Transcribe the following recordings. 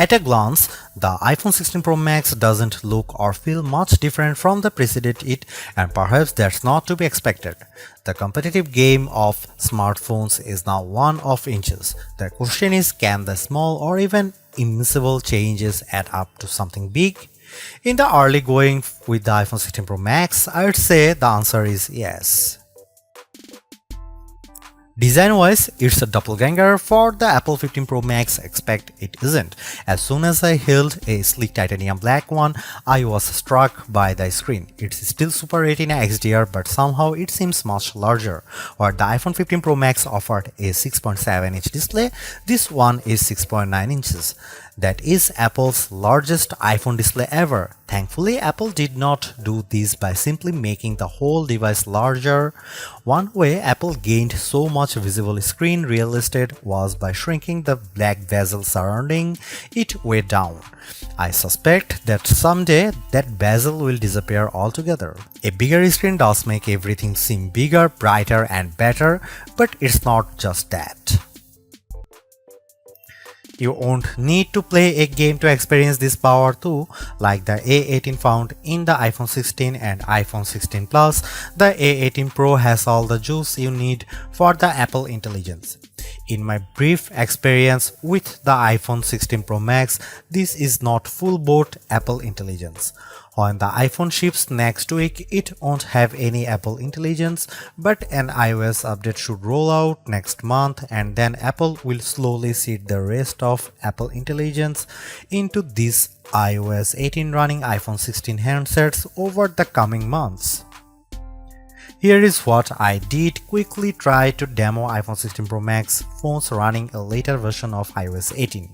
At a glance, the iPhone 16 Pro Max doesn't look or feel much different from the preceded it, and perhaps that's not to be expected. The competitive game of smartphones is now one of inches. The question is, can the small or even immiscible changes add up to something big? In the early going with the iPhone 16 Pro Max, I'd say the answer is yes. Design-wise, it's a doppelganger for the Apple 15 Pro Max, except it isn't. As soon as I held a sleek titanium black one, I was struck by the screen. It's still Super Retina XDR, but somehow it seems much larger. Where the iPhone 15 Pro Max offered a 6.7-inch display, this one is 6.9 inches. That is Apple's largest iPhone display ever. Thankfully, Apple did not do this by simply making the whole device larger. One way Apple gained so much visible screen real estate was by shrinking the black bezel surrounding it way down. I suspect that someday that bezel will disappear altogether. A bigger screen does make everything seem bigger, brighter and better, but it's not just that. You won't need to play a game to experience this power too. Like the A18 found in the iPhone 16 and iPhone 16 Plus, the A18 Pro has all the juice you need for the Apple intelligence. In my brief experience with the iPhone 16 Pro Max, this is not full-boat Apple intelligence. When the iPhone ships next week, it won't have any Apple intelligence, but an iOS update should roll out next month, and then Apple will slowly seed the rest of Apple intelligence into these iOS 18 running iPhone 16 handsets over the coming months. Here is what I did: quickly try to demo iPhone 16 Pro Max phones running a later version of iOS 18.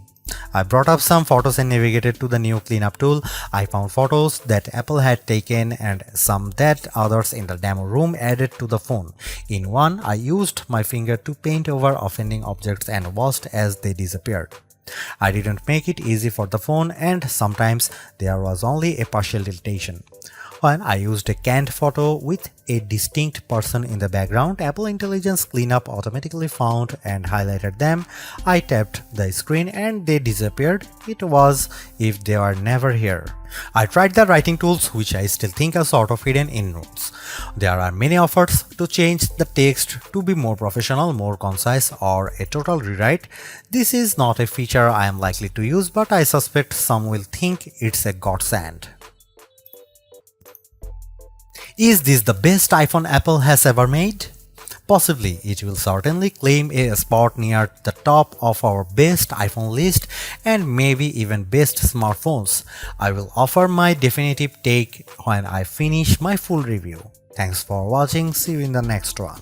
I brought up some photos and navigated to the new cleanup tool. I found photos that Apple had taken and some that others in the demo room added to the phone. In one, I used my finger to paint over offending objects and watched as they disappeared. I didn't make it easy for the phone, and sometimes there was only a partial tiltation. When I used a canned photo with a distinct person in the background, Apple Intelligence Cleanup automatically found and highlighted them. I tapped the screen and they disappeared. It was if they were never here. I tried the writing tools, which I still think are sort of hidden in notes. There are many efforts to change the text to be more professional, more concise, or a total rewrite. This is not a feature I am likely to use, but I suspect some will think it's a godsend. Is this the best iPhone Apple has ever made? Possibly. It will certainly claim a spot near the top of our best iPhone list and maybe even best smartphones. I will offer my definitive take when I finish my full review. Thanks for watching. See you in the next one.